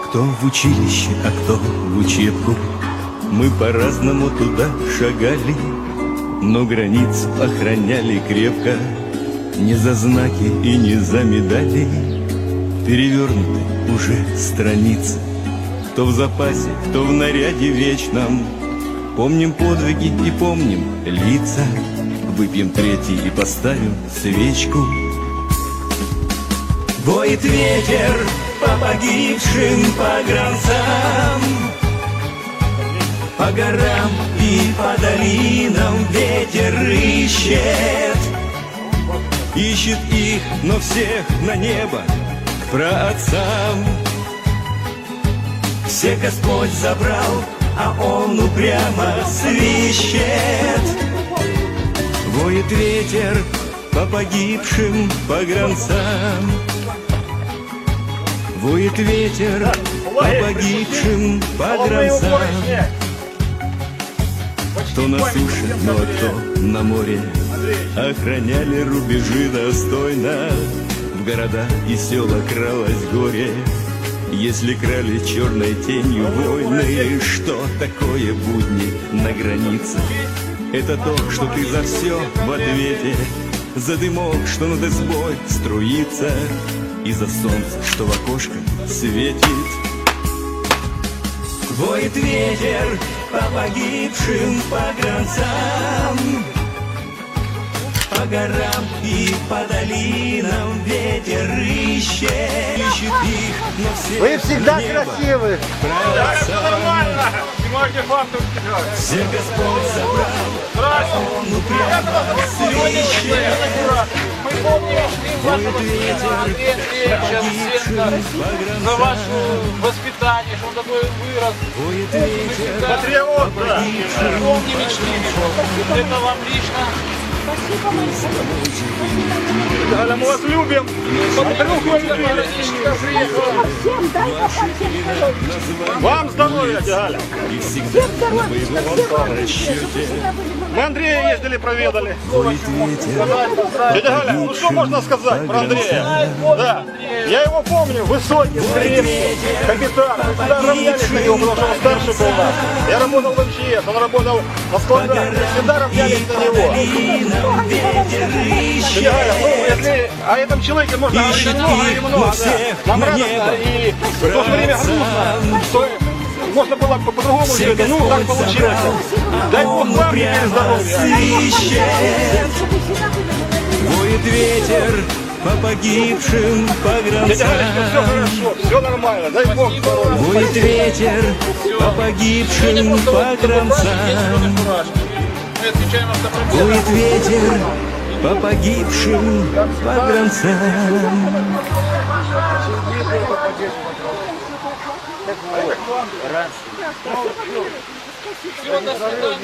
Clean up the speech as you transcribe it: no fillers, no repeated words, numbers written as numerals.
Кто в училище, а кто в учебку, мы по-разному туда шагали, но границу охраняли крепко, не за знаки и не за медали. Перевернуты уже страницы, кто в запасе, кто в наряде вечном. Помним подвиги и помним лица, выпьем третий и поставим свечку. Воет ветер по погибшим погранцам, по горам и по долинам ветер ищет. Ищет их, но всех на небо, к праотцам. Всех Господь забрал, а Он упрямо свищет. Воет ветер по погибшим погранцам, воет ветер по погибшим погранцам. Кто на суше, но кто на море, охраняли рубежи достойно. В города и села кралось горе, если крали черной тенью войны. Что такое будни на границе? Это то, что ты за все в ответе, за дымок, что над избой струится, и за солнце, что в окошко светит. Воет ветер по погибшим погранцам, по горам и по долинам ветер ищет их, но все. Вы всегда красивы. Да, это нормально. Снимайте факты. Все Господь забрал, Он упрямо свищет. Мы помним вашего сына Андрея Шевченко за ваше воспитание, что он такой вырос. Патриот, да. Помни мечты. Это вам лично. Галя, мы вас любим. Вам здоровья, Галя. Мы Андрея ездили, проведали. Дядя Галя, ну что можно сказать про Андрея? Да, я его помню, высокий, крепкий, капитан. Мы всегда равнялись на него, потому что он старше был нас. Я работал в МЧС, он работал на складах. Мы всегда равнялись на него. Дядя Галя, ну, если о этом человеке можно говорить много и много, нам радостно и в то же время грустно, что можно было по-другому сделать, ну так получилось. Дай Бог вам теперь здоровья. Воет ветер по погибшим Дядя Галя, все погранцам. хорошо, все нормально, дай Бог здоровья. Воет ветер по погибшим погранцам. Воет ветер по погибшим погранцам. Все, до свидания.